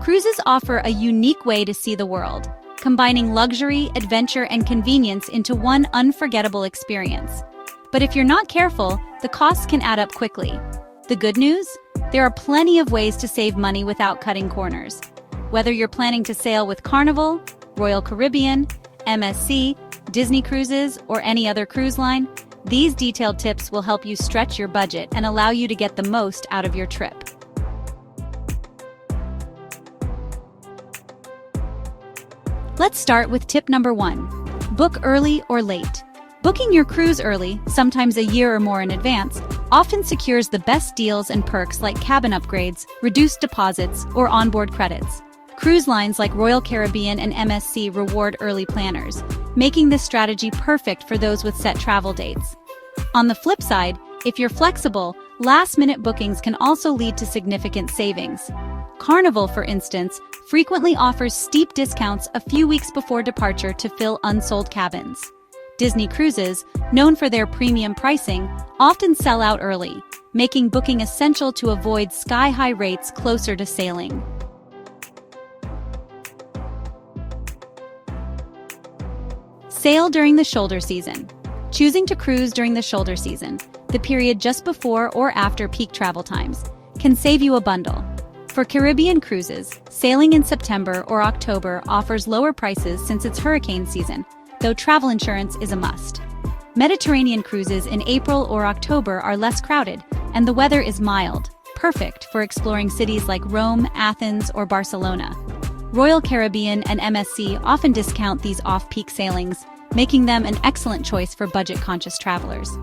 Cruises offer a unique way to see the world, combining luxury, adventure, and convenience into one unforgettable experience. But if you're not careful, the costs can add up quickly. The good news? There are plenty of ways to save money without cutting corners. Whether you're planning to sail with Carnival, Royal Caribbean, MSC, Disney Cruises, or any other cruise line, these detailed tips will help you stretch your budget and allow you to get the most out of your trip. Let's start with tip number 1. Book early or late. Booking your cruise early, sometimes a year or more in advance, often secures the best deals and perks like cabin upgrades, reduced deposits, or onboard credits. Cruise lines like Royal Caribbean and MSC reward early planners, making this strategy perfect for those with set travel dates. On the flip side, if you're flexible, last-minute bookings can also lead to significant savings. Carnival, for instance, frequently offers steep discounts a few weeks before departure to fill unsold cabins. Disney Cruises, known for their premium pricing, often sell out early, making booking essential to avoid sky-high rates closer to sailing. Sail during the shoulder season. Choosing to cruise during the shoulder season, the period just before or after peak travel times, can save you a bundle. For Caribbean cruises, sailing in September or October offers lower prices since it's hurricane season, though travel insurance is a must. Mediterranean cruises in April or October are less crowded, and the weather is mild, perfect for exploring cities like Rome, Athens, or Barcelona. Royal Caribbean and MSC often discount these off-peak sailings, making them an excellent choice for budget-conscious travelers.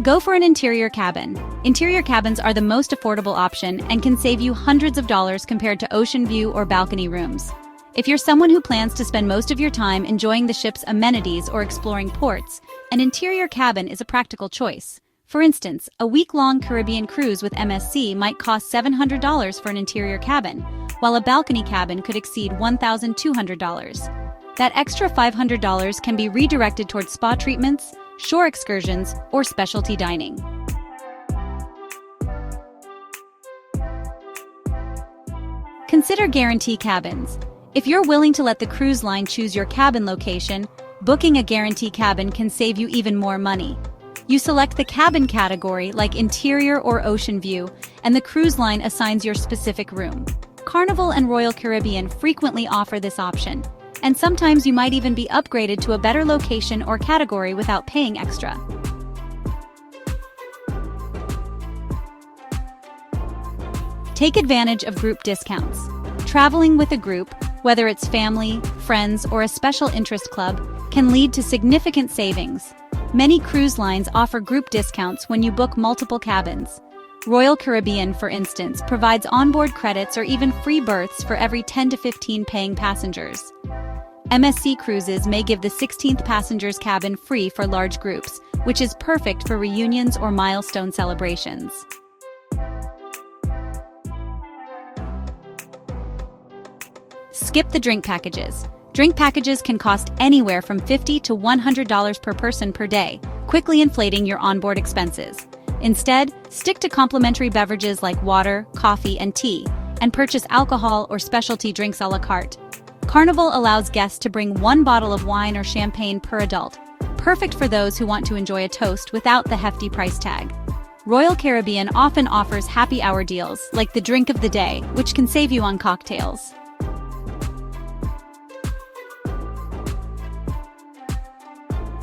Go for an interior cabin. Interior cabins are the most affordable option and can save you hundreds of dollars compared to ocean view or balcony rooms. If you're someone who plans to spend most of your time enjoying the ship's amenities or exploring ports, an interior cabin is a practical choice. For instance, a week-long Caribbean cruise with MSC might cost $700 for an interior cabin, while a balcony cabin could exceed $1,200. That extra $500 can be redirected towards spa treatments, shore excursions, or specialty dining. Consider guarantee cabins. If you're willing to let the cruise line choose your cabin location, booking a guarantee cabin can save you even more money. You select the cabin category like interior or ocean view, and the cruise line assigns your specific room. Carnival and Royal Caribbean frequently offer this option, and sometimes you might even be upgraded to a better location or category without paying extra. Take advantage of group discounts. Traveling with a group, whether it's family, friends, or a special interest club, can lead to significant savings. Many cruise lines offer group discounts when you book multiple cabins. Royal Caribbean, for instance, provides onboard credits or even free berths for every 10 to 15 paying passengers. MSC Cruises may give the 16th passenger's cabin free for large groups, which is perfect for reunions or milestone celebrations. Skip the drink packages. Drink packages can cost anywhere from $50 to $100 per person per day, quickly inflating your onboard expenses. Instead, stick to complimentary beverages like water, coffee, and tea, and purchase alcohol or specialty drinks a la carte. Carnival allows guests to bring one bottle of wine or champagne per adult, perfect for those who want to enjoy a toast without the hefty price tag. Royal Caribbean often offers happy hour deals, like the drink of the day, which can save you on cocktails.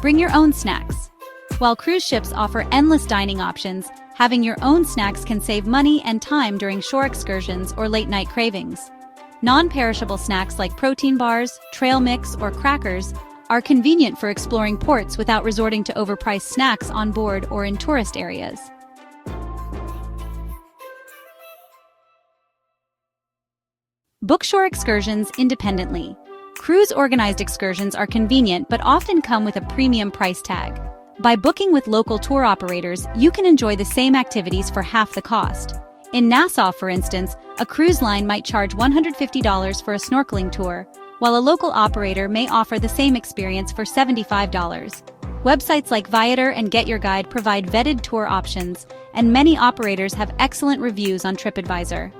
Bring your own snacks. While cruise ships offer endless dining options, having your own snacks can save money and time during shore excursions or late-night cravings. Non-perishable snacks like protein bars, trail mix, or crackers are convenient for exploring ports without resorting to overpriced snacks on board or in tourist areas. Book shore excursions independently. Cruise-organized excursions are convenient but often come with a premium price tag. By booking with local tour operators, you can enjoy the same activities for half the cost. In Nassau, for instance, a cruise line might charge $150 for a snorkeling tour, while a local operator may offer the same experience for $75. Websites like Viator and Get Your Guide provide vetted tour options, and many operators have excellent reviews on TripAdvisor.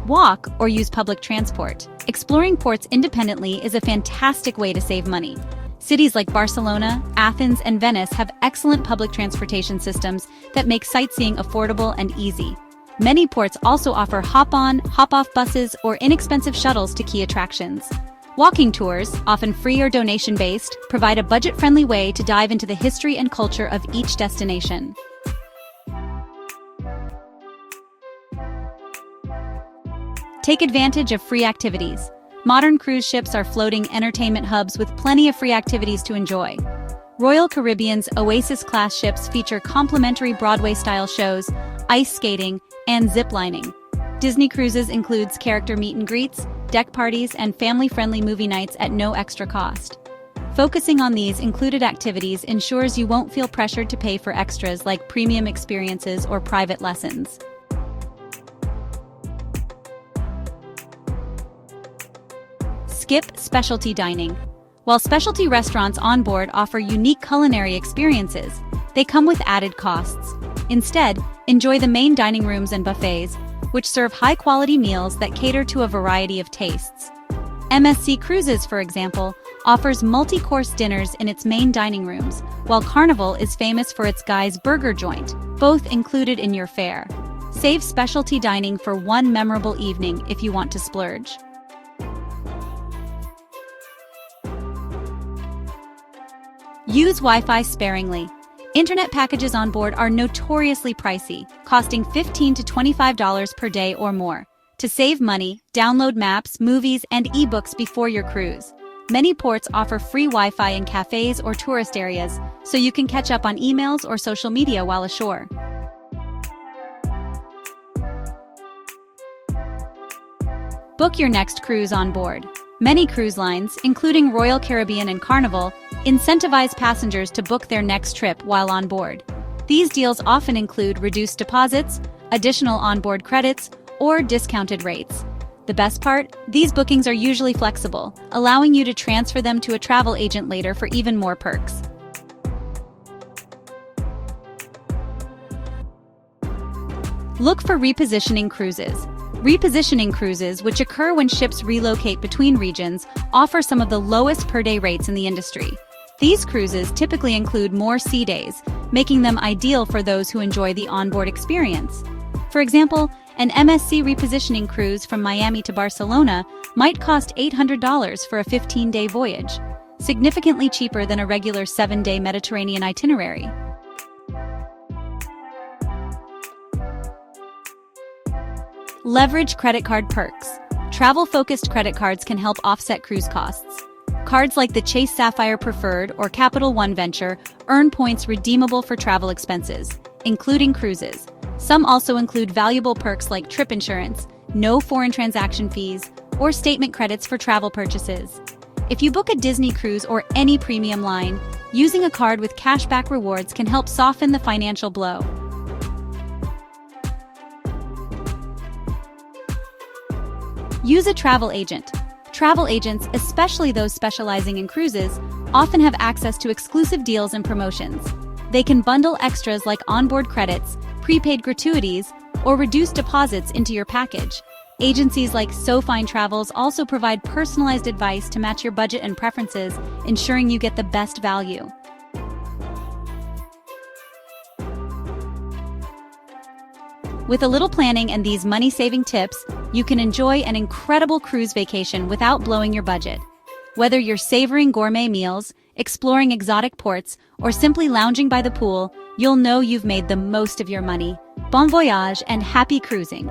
Walk or use public transport. Exploring ports independently is a fantastic way to save money. Cities like Barcelona, Athens, and Venice have excellent public transportation systems that make sightseeing affordable and easy. Many ports also offer hop-on, hop-off buses or inexpensive shuttles to key attractions. Walking tours, often free or donation-based, provide a budget-friendly way to dive into the history and culture of each destination. Take advantage of free activities. Modern cruise ships are floating entertainment hubs with plenty of free activities to enjoy. Royal Caribbean's Oasis-class ships feature complimentary Broadway-style shows, ice skating, and zip-lining. Disney Cruises includes character meet-and-greets, deck parties, and family-friendly movie nights at no extra cost. Focusing on these included activities ensures you won't feel pressured to pay for extras like premium experiences or private lessons. Skip specialty dining. While specialty restaurants on board offer unique culinary experiences, they come with added costs. Instead, enjoy the main dining rooms and buffets, which serve high-quality meals that cater to a variety of tastes. MSC Cruises, for example, offers multi-course dinners in its main dining rooms, while Carnival is famous for its Guy's Burger joint, both included in your fare. Save specialty dining for one memorable evening if you want to splurge. Use Wi-Fi sparingly. Internet packages on board are notoriously pricey, costing $15 to $25 per day or more. To save money, download maps, movies, and ebooks before your cruise. Many ports offer free Wi-Fi in cafes or tourist areas, so you can catch up on emails or social media while ashore. Book your next cruise on board. Many cruise lines, including Royal Caribbean and Carnival, incentivize passengers to book their next trip while on board. These deals often include reduced deposits, additional onboard credits, or discounted rates. The best part? These bookings are usually flexible, allowing you to transfer them to a travel agent later for even more perks. Look for repositioning cruises. Repositioning cruises, which occur when ships relocate between regions, offer some of the lowest per-day rates in the industry. These cruises typically include more sea days, making them ideal for those who enjoy the onboard experience. For example, an MSC repositioning cruise from Miami to Barcelona might cost $800 for a 15-day voyage, significantly cheaper than a regular 7-day Mediterranean itinerary. Leverage credit card perks. Travel-focused credit cards can help offset cruise costs. Cards like the Chase Sapphire Preferred or Capital One Venture earn points redeemable for travel expenses, including cruises. Some also include valuable perks like trip insurance, no foreign transaction fees, or statement credits for travel purchases. If you book a Disney cruise or any premium line, using a card with cashback rewards can help soften the financial blow. Use a travel agent. Travel agents, especially those specializing in cruises, often have access to exclusive deals and promotions. They can bundle extras like onboard credits, prepaid gratuities, or reduced deposits into your package. Agencies like SoFine Travels also provide personalized advice to match your budget and preferences, ensuring you get the best value. With a little planning and these money-saving tips, you can enjoy an incredible cruise vacation without blowing your budget. Whether you're savoring gourmet meals, exploring exotic ports, or simply lounging by the pool, you'll know you've made the most of your money. Bon voyage and happy cruising!